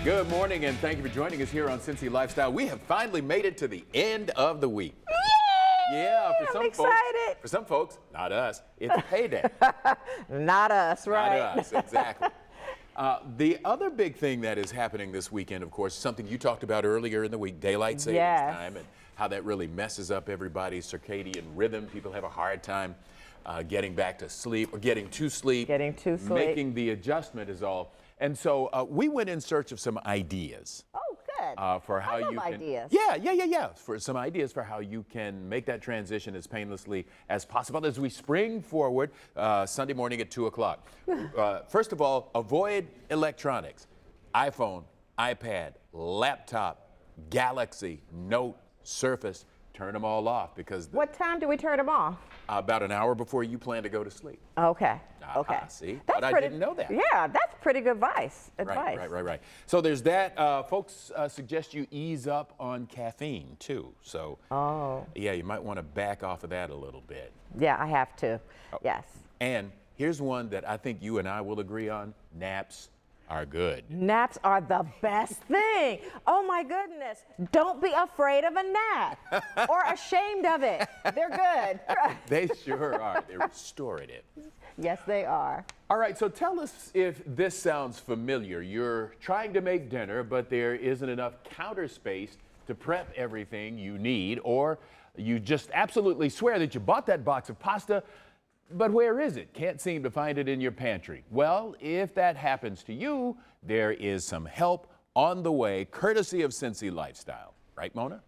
Good morning, and thank you for joining us here on Cincy Lifestyle. We have finally made it to the end of the week. Yay! Yeah, I'm excited. For some folks, not us, it's payday. Not us, right? Not us, exactly. The other big thing that is happening this weekend, of course, is something you talked about earlier in the week, daylight savings time, and how that really messes up everybody's circadian rhythm. People have a hard time getting back to sleep or getting to sleep. Making the adjustment is all. And so we went in search of some ideas. Oh, good. For how I love you can, ideas. Yeah. For some ideas for how you can make that transition as painlessly as possible as we spring forward Sunday morning at 2 o'clock. First of all, avoid electronics. iPhone, iPad, laptop, Galaxy, Note, Surface. Turn them all off because What time do we turn them off? about an hour before you plan to go to sleep. Okay. Okay. See, That's but I didn't know that. Yeah, that's pretty good advice. Right. So there's that. Folks suggest you ease up on caffeine too. So yeah, you might want to back off of that a little bit. Yeah, I have to. Yes. And here's one that I think you and I will agree on. Naps are good. Naps are the best thing. Oh my goodness. Don't be afraid of a nap or ashamed of it. They're good. They sure are. They're restorative. Yes, they are. All right, so tell us if this sounds familiar. You're trying to make dinner, but there isn't enough counter space to prep everything you need, or you just absolutely swear that you bought that box of pasta, but where is it? Can't seem to find it in your pantry. Well, if that happens to you, there is some help on the way, courtesy of Cincy Lifestyle. Right, Mona?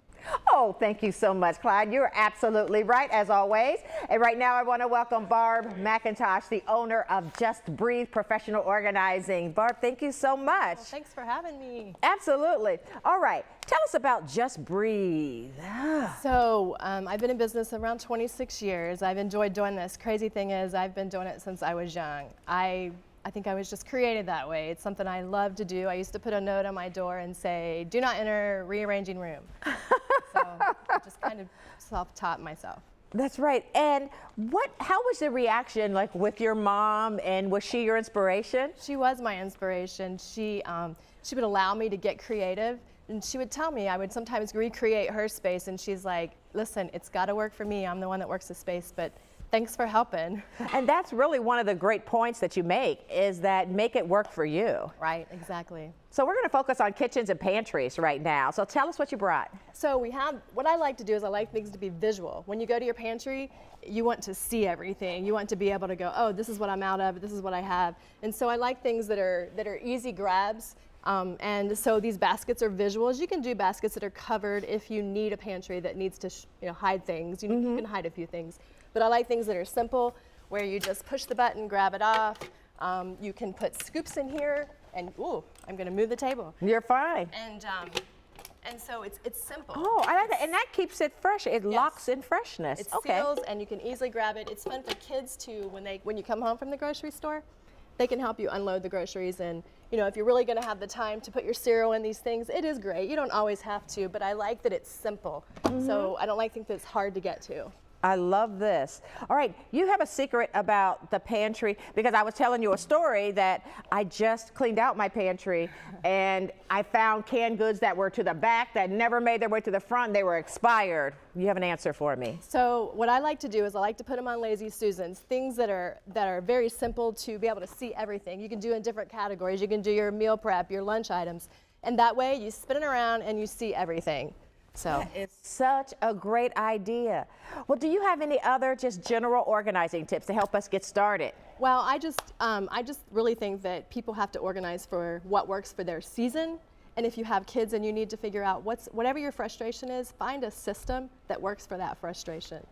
Oh, thank you so much, Clyde. You're absolutely right, as always. And right now, I want to welcome Barb McIntosh, the owner of Just Breathe Professional Organizing. Barb, thank you so much. Well, thanks for having me. Absolutely. All right. Tell us about Just Breathe. So I've been in business around 26 years. I've enjoyed doing this. Crazy thing is, I've been doing it since I was young. I think I was just created that way. It's something I love to do. I used to put a note on my door and say, "Do not enter rearranging room." So I just kind of self-taught myself. That's right. And how was the reaction like with your mom, and was she your inspiration? She was my inspiration. She would allow me to get creative, and she would tell me I would sometimes recreate her space, and she's like, "Listen, it's got to work for me. I'm the one that works the space, but thanks for helping." And that's really one of the great points that you make, is that make it work for you. Right, exactly. So we're going to focus on kitchens and pantries right now. So tell us what you brought. So what I like to do is I like things to be visual. When you go to your pantry, you want to see everything. You want to be able to go, oh, this is what I'm out of, this is what I have. And so I like things that are easy grabs. And so these baskets are visuals. You can do baskets that are covered if you need a pantry that needs to hide things. You can hide a few things. But I like things that are simple, where you just push the button, grab it off. You can put scoops in here, and ooh, I'm going to move the table. You're fine. And so it's simple. Oh, I like that, and that keeps it fresh. It locks in freshness. It seals, and you can easily grab it. It's fun for kids too. When you come home from the grocery store, they can help you unload the groceries. And if you're really going to have the time to put your cereal in these things, it is great. You don't always have to, but I like that it's simple. So I don't like things that's hard to get to. I love this. All right, you have a secret about the pantry, because I was telling you a story that I just cleaned out my pantry and I found canned goods that were to the back that never made their way to the front. They were expired. You have an answer for me. So what I like to do is I like to put them on Lazy Susans, things that are very simple to be able to see everything. You can do in different categories. You can do your meal prep, your lunch items, and that way you spin it around and you see everything. So it's such a great idea. Well, do you have any other just general organizing tips to help us get started? Well, I just really think that people have to organize for what works for their season. And if you have kids and you need to figure out whatever your frustration is, find a system that works for that frustration.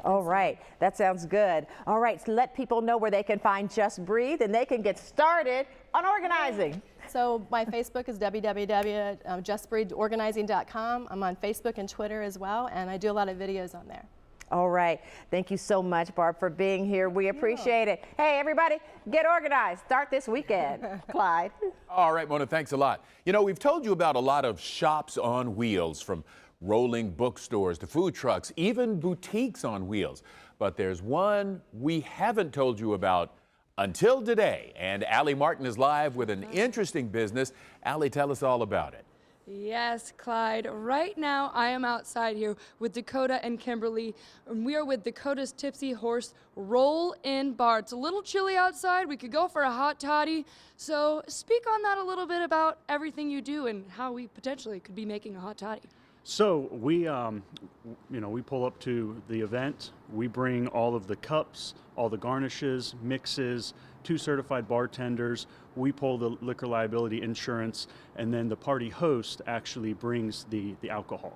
All right, that sounds good. All right, so let people know where they can find Just Breathe and they can get started on organizing. So my Facebook is www.justbreatheorganizing.com. I'm on Facebook and Twitter as well, and I do a lot of videos on there. All right. Thank you so much, Barb, for being here. We appreciate it. Hey, everybody, get organized. Start this weekend. Clyde. All right, Mona, thanks a lot. We've told you about a lot of shops on wheels, from rolling bookstores to food trucks, even boutiques on wheels. But there's one we haven't told you about until today. And Allie Martin is live with an interesting business. Allie, tell us all about it. Yes, Clyde. Right now, I am outside here with Dakota and Kimberly, and we are with Dakota's Tipsy Horse Roll-In Bar. It's a little chilly outside. We could go for a hot toddy. So speak on that a little bit about everything you do and how we potentially could be making a hot toddy. So we pull up to the event. We bring all of the cups, all the garnishes, mixes, 2 certified bartenders. We pull the liquor liability insurance, and then the party host actually brings the alcohol.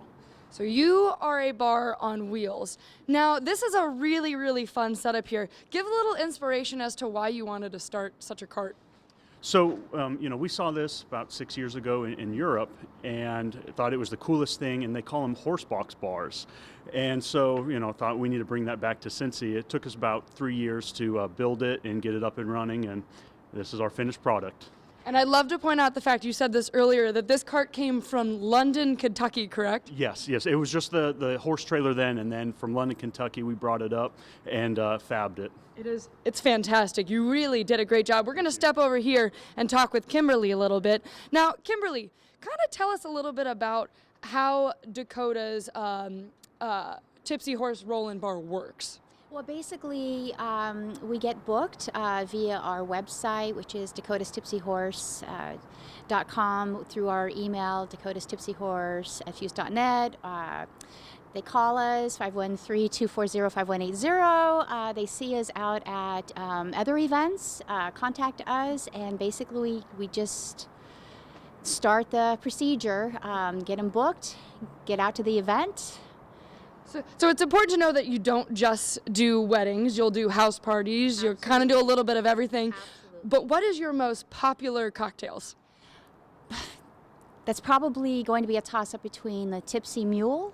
So you are a bar on wheels. Now, this is a really, really fun setup here. Give a little inspiration as to why you wanted to start such a cart. So, we saw this about 6 years ago in Europe and thought it was the coolest thing, and they call them horse box bars. And so, thought we need to bring that back to Cincy. It took us about 3 years to build it and get it up and running, and this is our finished product. And I'd love to point out the fact you said this earlier, that this cart came from London, Kentucky, correct? Yes. It was just the horse trailer then, and then from London, Kentucky, we brought it up and fabbed it. It's fantastic. You really did a great job. We're going to step over here and talk with Kimberly a little bit. Now, Kimberly, kind of tell us a little bit about how Dakota's Tipsy Horse Roll-In Bar works. Well, basically, we get booked via our website, which is dakotastipsyhorse.com, through our email, dakotastipsyhorse@fuse.net. They call us, 513-240-5180. They see us out at other events, contact us, and basically we just start the procedure, get them booked, get out to the event. So it's important to know that you don't just do weddings, you'll do house parties, you'll kind of do a little bit of everything. Absolutely. But what is your most popular cocktails? That's probably going to be a toss-up between the Tipsy Mule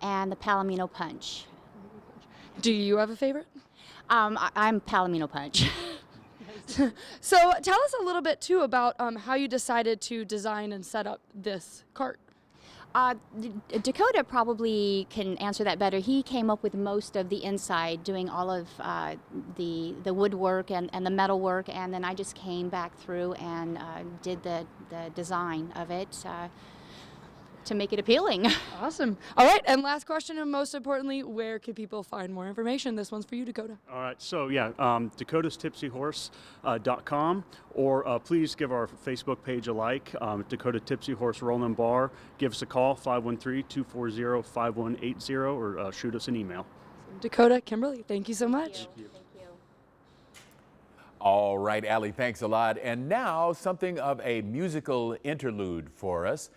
and the Palomino Punch. Do you have a favorite? I'm Palomino Punch. So tell us a little bit too about how you decided to design and set up this cart. Dakota probably can answer that better. He came up with most of the inside, doing all of the woodwork and the metal work, and then I just came back through and did the design of it to make it appealing. Awesome. All right, and last question, and most importantly, where can people find more information? This one's for you, Dakota. All right, so dakotastipsyhorse.com, or please give our Facebook page a like, Dakota Tipsy Horse Roll-In Bar. Give us a call, 513-240-5180, or shoot us an email. Dakota, Kimberly, thank you so much. Thank you. All right, Allie, thanks a lot. And now something of a musical interlude for us.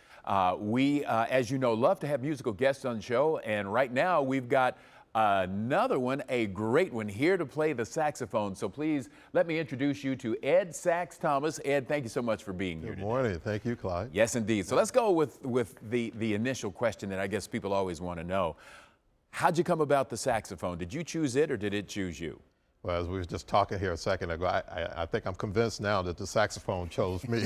We, as you know, love to have musical guests on the show, and right now we've got another one, a great one, here to play the saxophone. So please let me introduce you to Ed Sax Thomas. Ed, thank you so much for being here today. Good morning. Thank you, Clyde. Yes, indeed. So let's go with the initial question that I guess people always want to know. How'd you come about the saxophone? Did you choose it or did it choose you? Well, as we were just talking here a second ago, I think I'm convinced now that the saxophone chose me.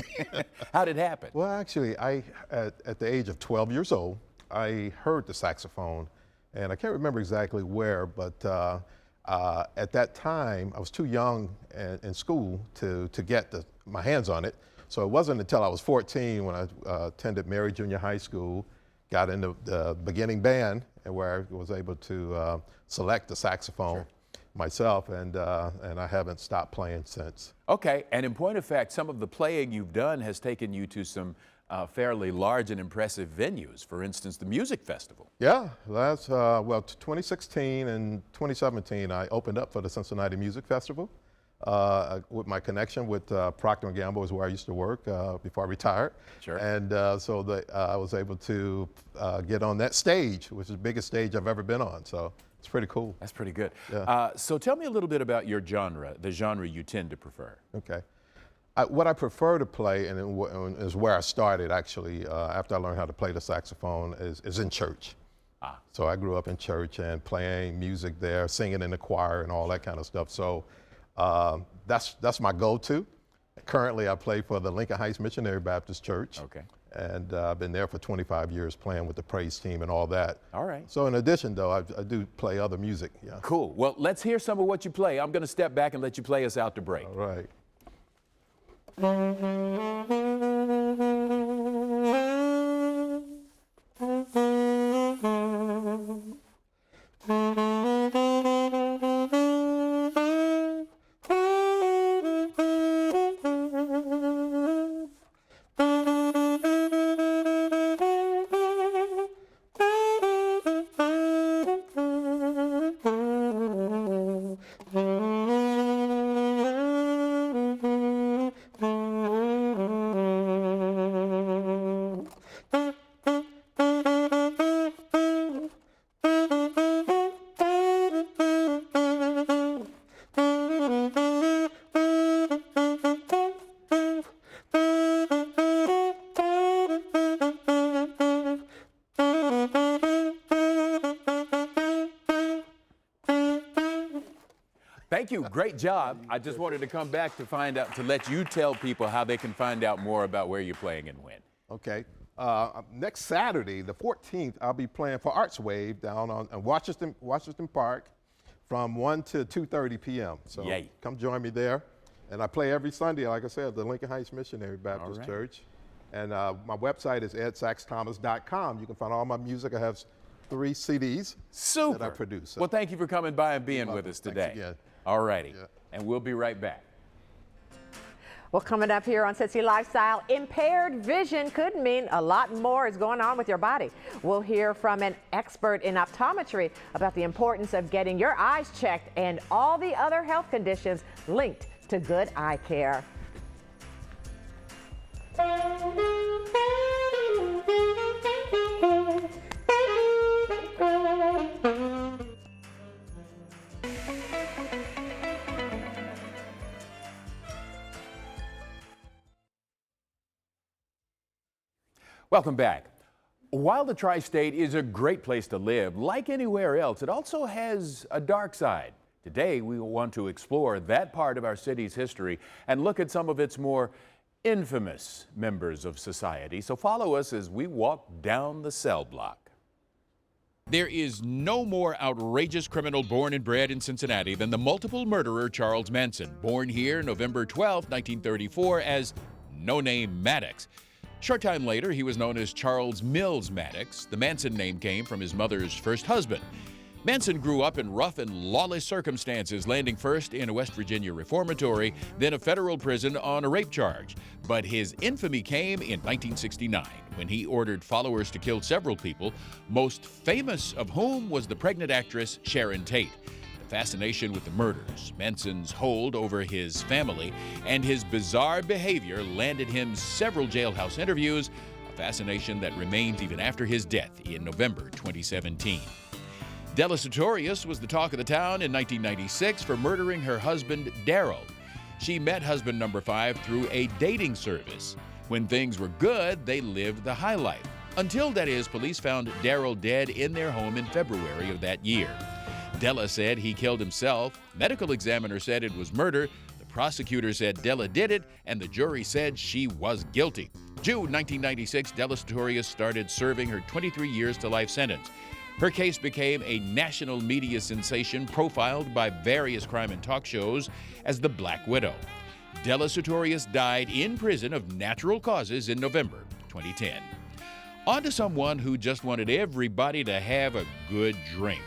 How did it happen? Well, actually, at the age of 12 years old, I heard the saxophone, and I can't remember exactly where, but at that time, I was too young in school to get my hands on it. So it wasn't until I was 14 when I attended Mary Junior High School, got into the beginning band, and where I was able to select the saxophone. Sure. Myself, and I haven't stopped playing since. Okay, and in point of fact, some of the playing you've done has taken you to some fairly large and impressive venues. For instance, the music festival. Yeah, that's 2016 and 2017, I opened up for the Cincinnati Music Festival with my connection with Procter & Gamble, is where I used to work before I retired. Sure. And so I was able to get on that stage, which is the biggest stage I've ever been on. So it's pretty cool. That's pretty good. Yeah. So tell me a little bit about your genre, the genre you tend to prefer. Okay. What I prefer to play, and is where I started actually, after I learned how to play the saxophone, is in church. So I grew up in church and playing music there, singing in the choir and all that kind of stuff. So that's my go-to. Currently, I play for the Lincoln Heights Missionary Baptist Church. Okay. And I've been there for 25 years playing with the praise team and all that. All right. So in addition, though, I do play other music. Yeah. Cool. Well, let's hear some of what you play. I'm going to step back and let you play us out to break. All right. Thank you. Great job. I just wanted to come back to find out, to let you tell people how they can find out more about where you're playing and when. Okay. Next Saturday, the 14th, I'll be playing for Arts Wave down on Washington Park from 1 to 2:30 p.m. So Yay. come join me there. And I play every Sunday, like I said, at the Lincoln Heights Missionary Baptist right. Church. And my website is edsaxthomas.com. You can find all my music. I have 3 CDs Super. that I produce. Well, thank you for coming by and being You're with welcome. us Thanks today. again. All righty. Yeah. And we'll be right back. Well, coming up here on Cincy Lifestyle, impaired vision could mean a lot more is going on with your body. We'll hear from an expert in optometry about the importance of getting your eyes checked and all the other health conditions linked to good eye care. Welcome back. While the tri-state is a great place to live, like anywhere else, it also has a dark side. Today, we want to explore that part of our city's history and look at some of its more infamous members of society. So follow us as we walk down the cell block. There is no more outrageous criminal born and bred in Cincinnati than the multiple murderer Charles Manson, born here November 12, 1934 as No Name Maddox. Short time later, he was known as Charles Mills Maddox. The Manson name came from his mother's first husband. Manson grew up in rough and lawless circumstances, landing first in a West Virginia reformatory, then a federal prison on a rape charge. But his infamy came in 1969, when he ordered followers to kill several people, most famous of whom was the pregnant actress Sharon Tate. The fascination with the murders, Manson's hold over his family, and his bizarre behavior landed him several jailhouse interviews, a fascination that remains even after his death in November 2017. Della Sartorius was the talk of the town in 1996 for murdering her husband, Daryl. She met husband number 5 through a dating service. When things were good, they lived the high life. Until, that is, police found Daryl dead in their home in February of that year. Della said he killed himself. Medical examiner said it was murder. The prosecutor said Della did it, and the jury said she was guilty. June 1996, Della Sartorius started serving her 23 years to life sentence. Her case became a national media sensation, profiled by various crime and talk shows as the Black Widow. Della Sartorius died in prison of natural causes in November 2010. On to someone who just wanted everybody to have a good drink.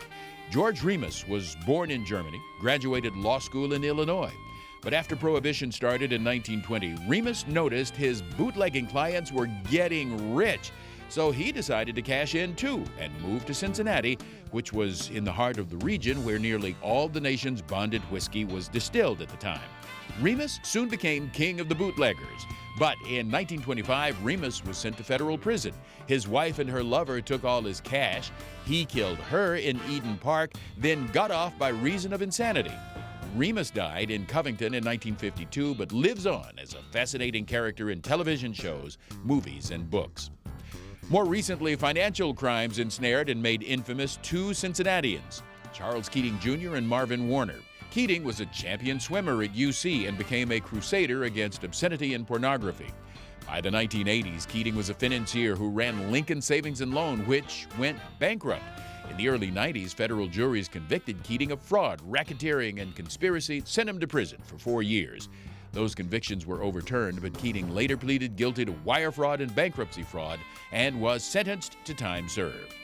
George Remus was born in Germany, graduated law school in Illinois. But after Prohibition started in 1920, Remus noticed his bootlegging clients were getting rich. So he decided to cash in too and moved to Cincinnati, which was in the heart of the region where nearly all the nation's bonded whiskey was distilled at the time. Remus soon became king of the bootleggers. But in 1925, Remus was sent to federal prison. His wife and her lover took all his cash. He killed her in Eden Park, then got off by reason of insanity. Remus died in Covington in 1952, but lives on as a fascinating character in television shows, movies, and books. More recently, financial crimes ensnared and made infamous 2 Cincinnatians, Charles Keating Jr. and Marvin Warner. Keating was a champion swimmer at UC and became a crusader against obscenity and pornography. By the 1980s, Keating was a financier who ran Lincoln Savings and Loan, which went bankrupt. In the early 90s, federal juries convicted Keating of fraud, racketeering, and conspiracy, sent him to prison for 4 years. Those convictions were overturned, but Keating later pleaded guilty to wire fraud and bankruptcy fraud and was sentenced to time served.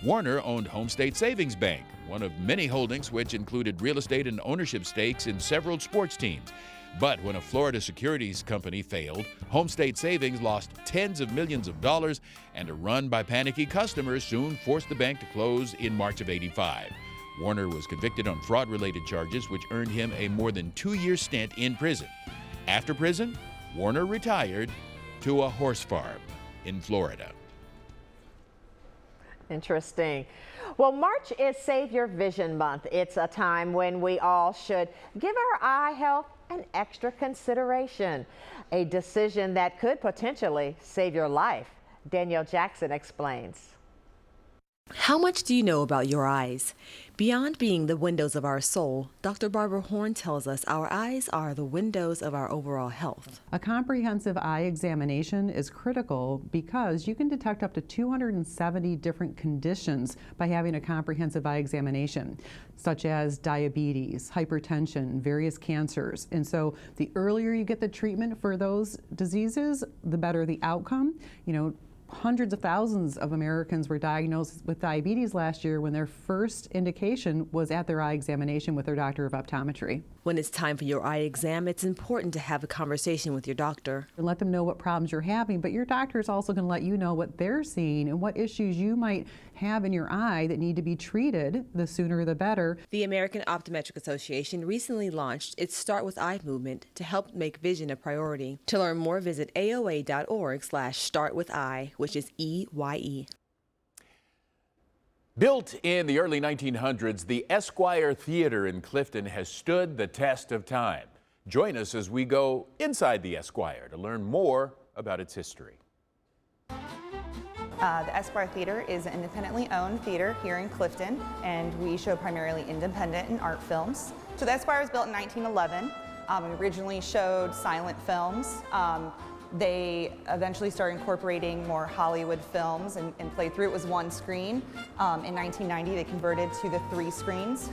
Warner owned Home State Savings Bank, one of many holdings which included real estate and ownership stakes in several sports teams. But when a Florida securities company failed, Home State Savings lost tens of millions of dollars, and a run by panicky customers soon forced the bank to close in March of '85. Warner was convicted on fraud-related charges, which earned him a more than 2-year stint in prison. After prison, Warner retired to a horse farm in Florida. Interesting. Well, March is Save Your Vision Month. It's a time when we all should give our eye health an extra consideration, a decision that could potentially save your life. Danielle Jackson explains. How much do you know about your eyes? Beyond being the windows of our soul, Dr. Barbara Horn tells us our eyes are the windows of our overall health. A comprehensive eye examination is critical because you can detect up to 270 different conditions by having a comprehensive eye examination, such as diabetes, hypertension, various cancers. And so the earlier you get the treatment for those diseases, the better the outcome. Hundreds of thousands of Americans were diagnosed with diabetes last year when their first indication was at their eye examination with their doctor of optometry. When it's time for your eye exam, it's important to have a conversation with your doctor. And let them know what problems you're having, but your doctor is also going to let you know what they're seeing and what issues you might have in your eye that need to be treated. The sooner the better. The American Optometric Association recently launched its Start With Eye movement to help make vision a priority. To learn more, visit aoa.org/startwitheye, which is EYE. Built in the early 1900s, the Esquire Theater in Clifton has stood the test of time. Join us as we go inside the Esquire to learn more about its history. The Esquire Theater is an independently owned theater here in Clifton, and we show primarily independent and art films. So the Esquire was built in 1911. It originally showed silent films. They eventually started incorporating more Hollywood films and played through. It was one screen. In 1990, they converted to the 3 screens.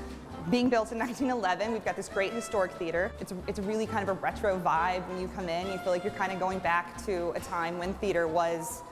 Being built in 1911, we've got this great historic theater. It's really kind of a retro vibe when you come in. You feel like you're kind of going back to a time when theater was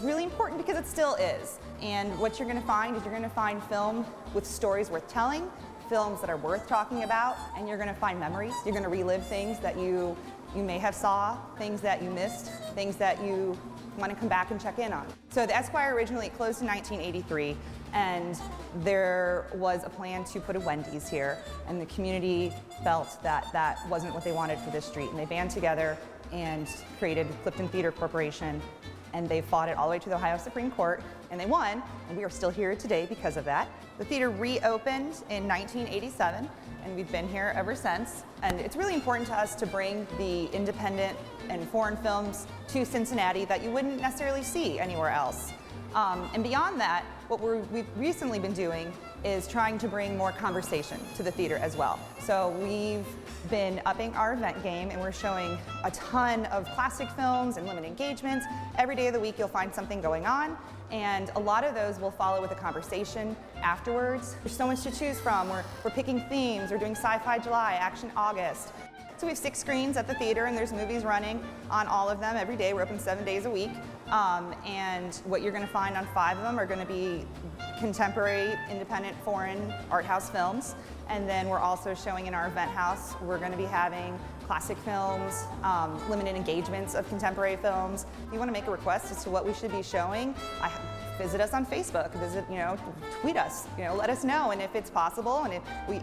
really important, because it still is. And what you're going to find is you're going to find film with stories worth telling, films that are worth talking about, and you're going to find memories. You're going to relive things that you may have saw, things that you missed, things that you want to come back and check in on. So the Esquire originally closed in 1983, and there was a plan to put a Wendy's here, and the community felt that that wasn't what they wanted for this street, and they banded together and created Clifton Theater Corporation, and they fought it all the way to the Ohio Supreme Court, and they won, and we are still here today because of that. The theater reopened in 1987, and we've been here ever since. And it's really important to us to bring the independent and foreign films to Cincinnati that you wouldn't necessarily see anywhere else. And beyond that, what we've recently been doing is trying to bring more conversation to the theater as well. So we've been upping our event game, and we're showing a ton of classic films and limited engagements. Every day of the week you'll find something going on, and a lot of those will follow with a conversation afterwards. There's so much to choose from. We're picking themes. We're doing Sci-Fi July, Action August. So we have 6 screens at the theater, and there's movies running on all of them every day. We're open 7 days a week. And what you're going to find on 5 of them are going to be contemporary, independent, foreign art house films. And then we're also showing in our event house, we're going to be having classic films, limited engagements of contemporary films. If you want to make a request as to what we should be showing, visit us on Facebook, tweet us, let us know, and if it's possible, and if we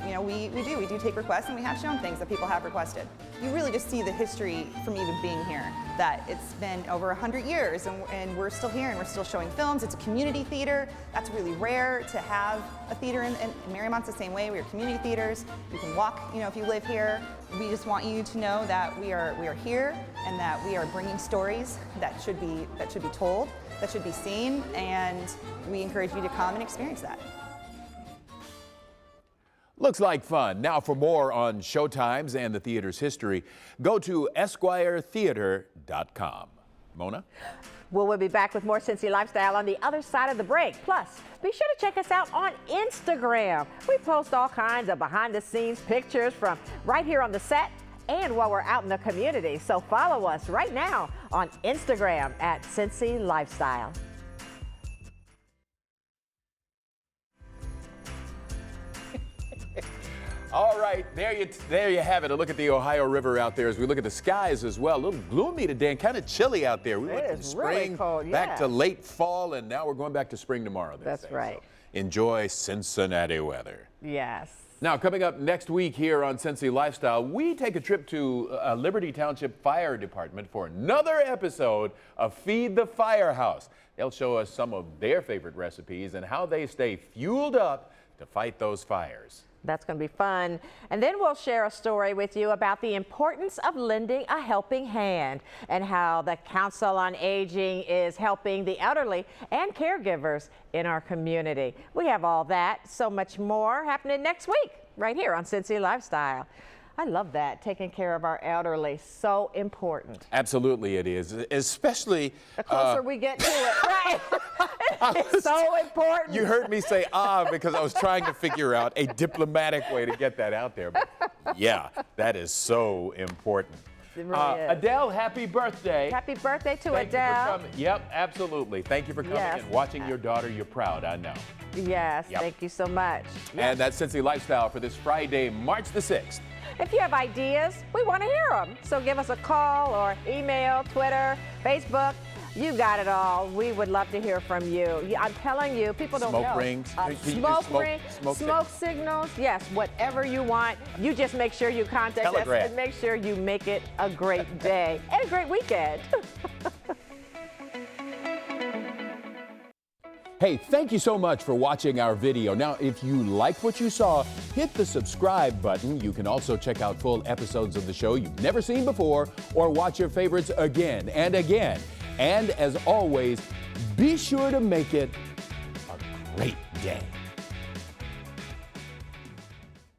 do take requests, and we have shown things that people have requested. You really just see the history from even being here, that it's been over 100 years, and we're still here, and we're still showing films. It's a community theater. That's really rare to have a theater in Mariemont's the same way. We are community theaters. You can walk, if you live here. We just want you to know that we are here, and that we are bringing stories that should be told, that should be seen, and we encourage you to come and experience that. Looks like fun. Now for more on showtimes and the theater's history, go to esquiretheater.com. Mona? Well, we'll be back with more Cincy Lifestyle on the other side of the break. Plus, be sure to check us out on Instagram. We post all kinds of behind-the-scenes pictures from right here on the set and while we're out in the community. So follow us right now on Instagram at Cincy Lifestyle. All right, there you have it. A look at the Ohio River out there as we look at the skies as well. A little gloomy today and kind of chilly out there. We went from spring back to late fall, and now we're going back to spring tomorrow. That's right. So enjoy Cincinnati weather. Yes. Now, coming up next week here on Cincy Lifestyle, we take a trip to Liberty Township Fire Department for another episode of Feed the Firehouse. They'll show us some of their favorite recipes and how they stay fueled up to fight those fires. That's going to be fun. And then we'll share a story with you about the importance of lending a helping hand and how the Council on Aging is helping the elderly and caregivers in our community. We have all that, so much more happening next week right here on Cincy Lifestyle. I love that, taking care of our elderly, so important. Absolutely it is, especially the closer we get to it, right? It's so important. You heard me say because I was trying to figure out a diplomatic way to get that out there. But yeah, that is so important. It really is. Adele, happy birthday. Happy birthday to Thank Adele. You for coming. Yep, absolutely. Thank you for coming and watching your daughter. You're proud, I know. Yes, thank you so much. Yes. And that's Cincy Lifestyle for this Friday, March the 6th. If you have ideas, we want to hear them. So give us a call or email, Twitter, Facebook. You got it all. We would love to hear from you. I'm telling you, people don't know. Smoke rings. Smoke signals. Yes, whatever you want. You just make sure you contact us and make sure you make it a great day and a great weekend. Hey, thank you so much for watching our video. Now, if you liked what you saw, hit the subscribe button. You can also check out full episodes of the show you've never seen before or watch your favorites again and again. And as always, be sure to make it a great day.